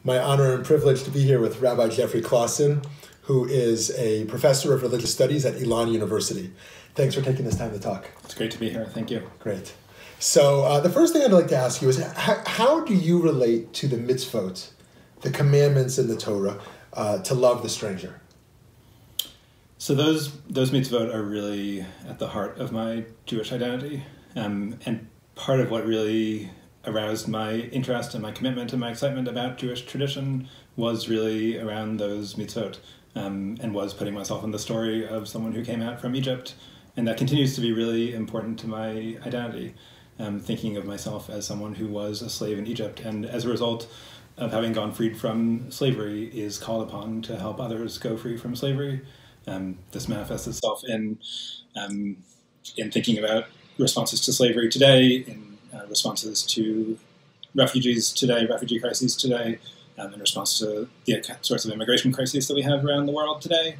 My honor and privilege to be here with Rabbi Jeffrey Claussen, who is a professor of religious studies at Elon University. Thanks for taking this time to talk. It's great to be here. Thank you. Great. So the first thing I'd like to ask you is, how do you relate to the Mitzvot, the commandments in the Torah, to love the stranger? So those Mitzvot are really at the heart of my Jewish identity, and part of what really aroused my interest and my commitment and my excitement about Jewish tradition was really around those mitzvot, and was putting myself in the story of someone who came out from Egypt, and that continues to be really important to my identity, thinking of myself as someone who was a slave in Egypt, and as a result of having gone freed from slavery is called upon to help others go free from slavery. This manifests itself in thinking about responses to slavery today, in responses to refugees today, refugee crises today, in response to the sorts of immigration crises that we have around the world today.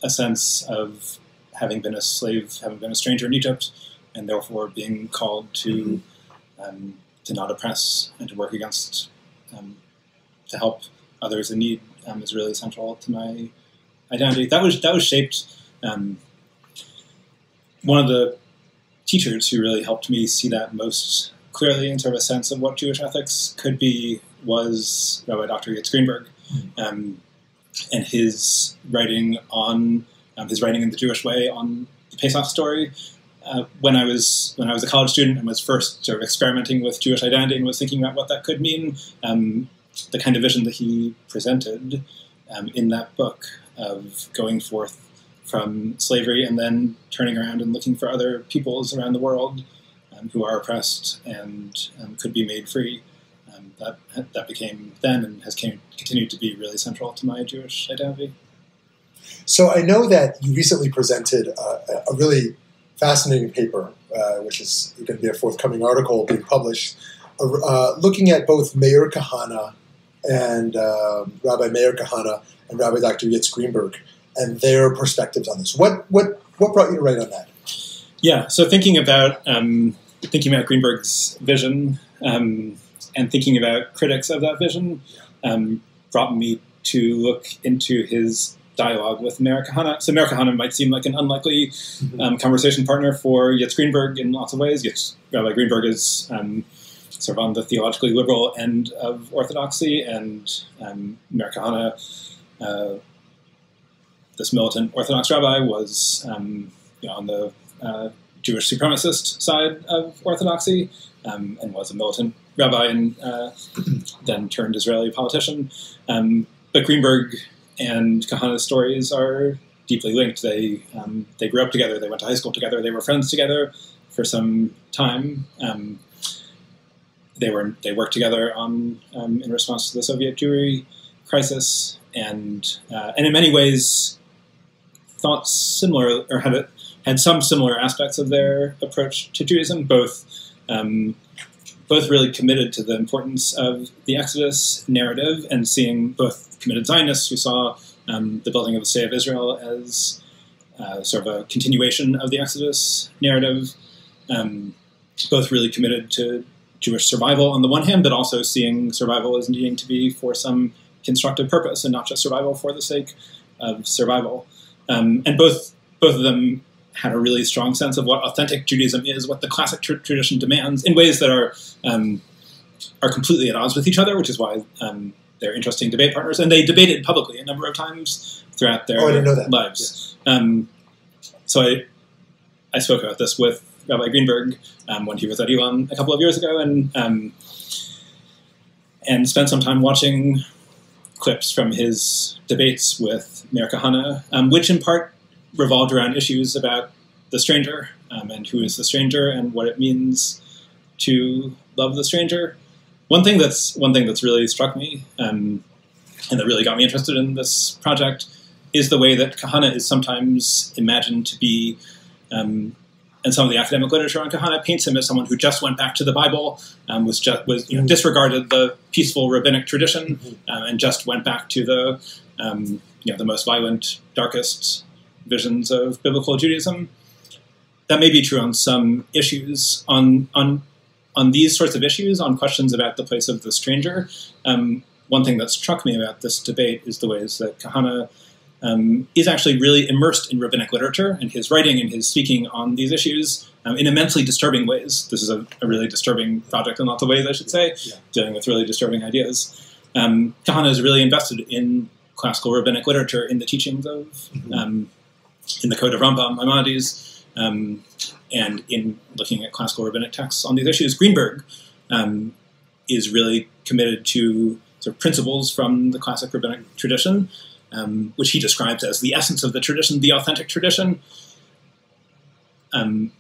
A sense of having been a slave, having been a stranger in Egypt, and therefore being called to not oppress and to work against, to help others in need, is really central to my identity. That was shaped. One of the teachers who really helped me see that most clearly in sort of a sense of what Jewish ethics could be was Rabbi Dr. Yitz Greenberg, and his writing in the Jewish Way on the Pesach story. When I was a college student and was first sort of experimenting with Jewish identity and was thinking about what that could mean, the kind of vision that he presented in that book of going forth from slavery and then turning around and looking for other peoples around the world who are oppressed and could be made free. That became then and has continued to be really central to my Jewish identity. So I know that you recently presented a really fascinating paper, which is going to be a forthcoming article being published, looking at both Meir Kahane and Rabbi Meir Kahane and Rabbi Dr. Yitz Greenberg and their perspectives on this. What brought you to write on that? Yeah, so thinking about Greenberg's vision and thinking about critics of that vision brought me to look into his dialogue with Meir Kahane. So Meir Kahane might seem like an unlikely conversation partner for Yitz Greenberg in lots of ways. Rabbi Greenberg is sort of on the theologically liberal end of orthodoxy, and Meir Kahane, this militant Orthodox rabbi, was on the Jewish supremacist side of orthodoxy, and was a militant rabbi and then turned Israeli politician. But Greenberg and Kahane's stories are deeply linked. They grew up together. They went to high school together. They were friends together for some time. They worked together on in response to the Soviet Jewry crisis, and in many ways thought similar, or had some similar aspects of their approach to Judaism. Both really committed to the importance of the Exodus narrative, and seeing both committed Zionists who saw the building of the State of Israel as sort of a continuation of the Exodus narrative. Both really committed to Jewish survival on the one hand, but also seeing survival as needing to be for some constructive purpose and not just survival for the sake of survival. And both of them had a really strong sense of what authentic Judaism is, what the classic tradition demands, in ways that are completely at odds with each other, which is why they're interesting debate partners. And they debated publicly a number of times throughout their lives. Yes. So I spoke about this with Rabbi Greenberg when he was at Elon a couple of years ago, and spent some time watching clips from his debates with Meir Kahane, which in part revolved around issues about the stranger, and who is the stranger and what it means to love the stranger. One thing that's really struck me, and that really got me interested in this project, is the way that Kahane is sometimes imagined to be, and some of the academic literature on Kahane paints him as someone who just went back to the Bible, disregarded the peaceful rabbinic tradition, and just went back to the most violent, darkest visions of biblical Judaism. That may be true on some issues. On these sorts of issues, on questions about the place of the stranger, one thing that struck me about this debate is the ways that Kahane is actually really immersed in rabbinic literature, and his writing and his speaking on these issues in immensely disturbing ways. This is a really disturbing project in lots of ways, I should say, dealing with really disturbing ideas. Kahane is really invested in classical rabbinic literature, in the teachings of, in the Code of Rambam, Maimonides, and in looking at classical rabbinic texts on these issues. Greenberg is really committed to sort of principles from the classic rabbinic tradition, which he describes as the essence of the tradition, the authentic tradition. And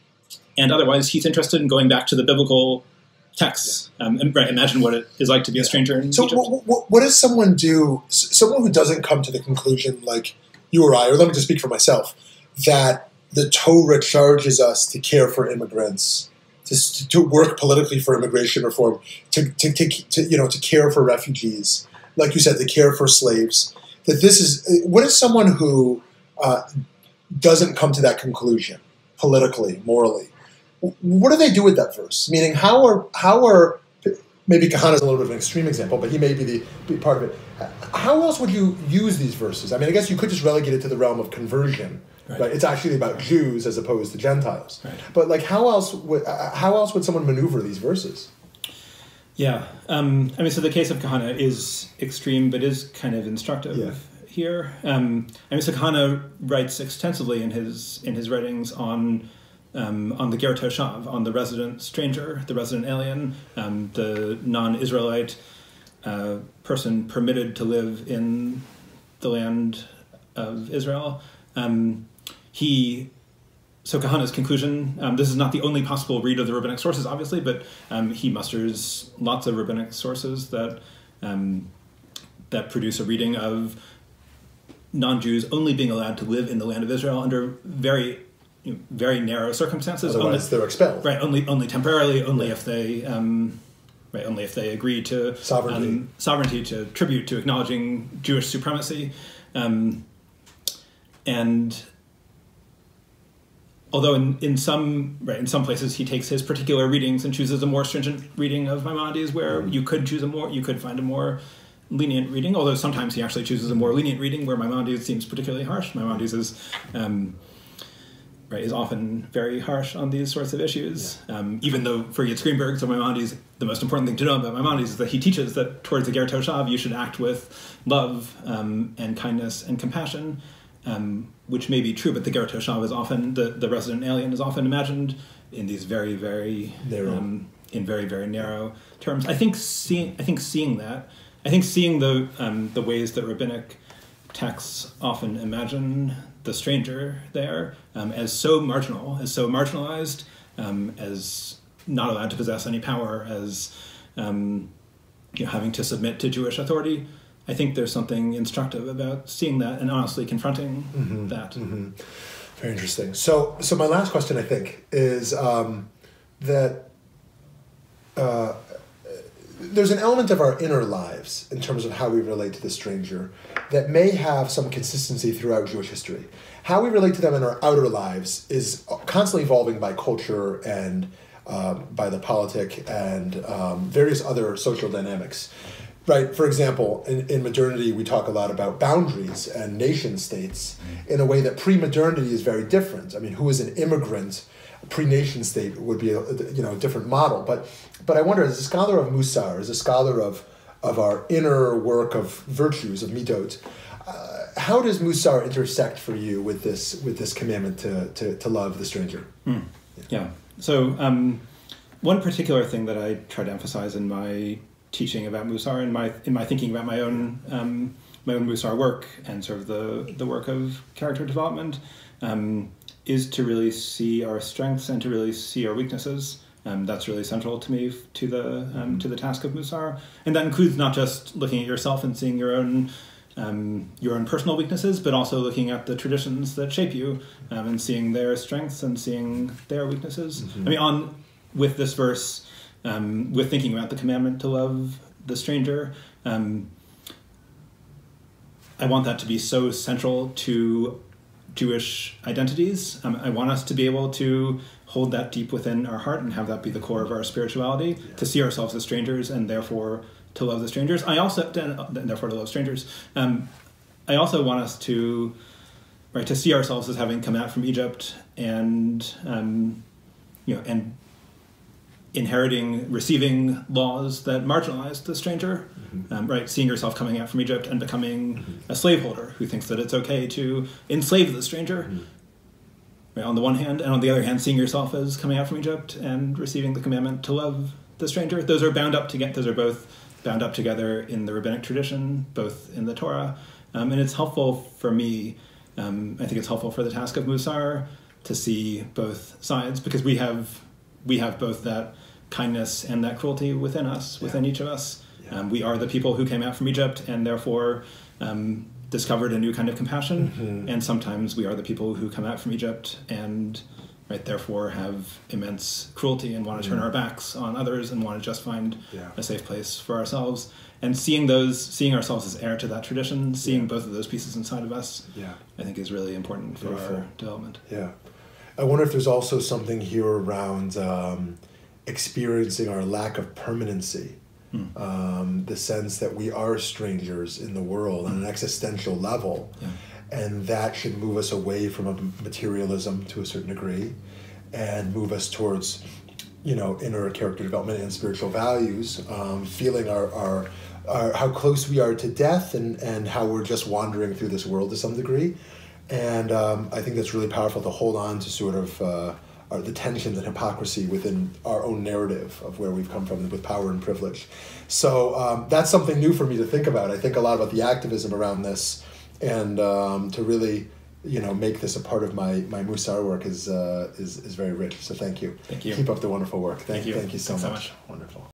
otherwise, he's interested in going back to the biblical texts. And imagine what it is like to be a stranger in Egypt. What does someone do, someone who doesn't come to the conclusion, like you or I, or let me just speak for myself, that the Torah charges us to care for immigrants, to work politically for immigration reform, to care for refugees, like you said, to care for slaves. That this is, what is someone who doesn't come to that conclusion politically, morally? What do they do with that verse? Meaning, how are maybe Kahane is a little bit of an extreme example, but he may be part of it. How else would you use these verses? I mean, I guess you could just relegate it to the realm of conversion. Right? It's actually about Jews as opposed to Gentiles. Right. But like, how else would someone maneuver these verses? Yeah, I mean, so the case of Kahane is extreme, but is kind of instructive here. I mean, so Kahane writes extensively in his writings on the Ger Toshav, on the resident stranger, the resident alien, the non-Israelite person permitted to live in the land of Israel. So Kahane's conclusion, this is not the only possible read of the rabbinic sources, obviously, but he musters lots of rabbinic sources that produce a reading of non-Jews only being allowed to live in the land of Israel under very narrow circumstances. Otherwise, they're expelled. Right, only temporarily, only if they agree to sovereignty, to tribute to acknowledging Jewish supremacy, and although in some places he takes his particular readings and chooses a more stringent reading of Maimonides, where you could find a more lenient reading. Although sometimes he actually chooses a more lenient reading where Maimonides seems particularly harsh. Maimonides is often very harsh on these sorts of issues. Even though for Yitz Greenberg, so Maimonides, the most important thing to know about Maimonides is that he teaches that towards the Ger Toshav you should act with love and kindness and compassion. Which may be true, but the Ger Toshav is often, the resident alien is often imagined in these very, very narrow, in very, very narrow terms. I think seeing the ways that rabbinic texts often imagine the stranger there as so marginal, as so marginalized, as not allowed to possess any power, as having to submit to Jewish authority. I think there's something instructive about seeing that and honestly confronting that. Mm-hmm. Very interesting. So my last question, I think, is that there's an element of our inner lives in terms of how we relate to the stranger that may have some consistency throughout Jewish history. How we relate to them in our outer lives is constantly evolving by culture and by the politic and various other social dynamics. Right. For example, in modernity, we talk a lot about boundaries and nation states in a way that pre-modernity is very different. I mean, who is an immigrant? A pre-nation state would be a different model. But I wonder, as a scholar of Musar, as a scholar of our inner work of virtues, of midot, how does Musar intersect for you with this commandment to love the stranger? Yeah. So one particular thing that I try to emphasize in my teaching about Musar, in my thinking about my own Musar work and sort of the work of character development, is to really see our strengths and to really see our weaknesses. That's really central to me to the task of Musar, and that includes not just looking at yourself and seeing your own personal weaknesses, but also looking at the traditions that shape you and seeing their strengths and seeing their weaknesses. Mm-hmm. I mean, with this verse. With thinking about the commandment to love the stranger, I want that to be so central to Jewish identities. I want us to be able to hold that deep within our heart and have that be the core of our spirituality, to see ourselves as strangers and therefore to love the strangers. I also, and therefore to love strangers. I also want us to see ourselves as having come out from Egypt and and receiving laws that marginalized the stranger, seeing yourself coming out from Egypt and becoming a slaveholder who thinks that it's okay to enslave the stranger, on the one hand, and on the other hand, seeing yourself as coming out from Egypt and receiving the commandment to love the stranger. Those are both bound up together in the rabbinic tradition, both in the Torah, and it's helpful for me. I think it's helpful for the task of Musar to see both sides, because we have both that kindness and that cruelty within us, within each of us. Yeah. We are the people who came out from Egypt and therefore discovered a new kind of compassion. And sometimes we are the people who come out from Egypt and therefore have immense cruelty and want to turn our backs on others and want to just find a safe place for ourselves. And seeing ourselves as heir to that tradition, seeing both of those pieces inside of us, I think is really important for our development. Yeah. I wonder if there's also something here around experiencing our lack of permanency, the sense that we are strangers in the world on an existential level, and that should move us away from a materialism to a certain degree and move us towards, inner character development and spiritual values, feeling our how close we are to death and how we're just wandering through this world to some degree. And I think that's really powerful to hold on to sort of the tensions and hypocrisy within our own narrative of where we've come from with power and privilege. So that's something new for me to think about. I think a lot about the activism around this, and to really, make this a part of my Musar work is very rich. So thank you. Thank you. Keep up the wonderful work. Thank you. Thank you so Thanks much. Wonderful.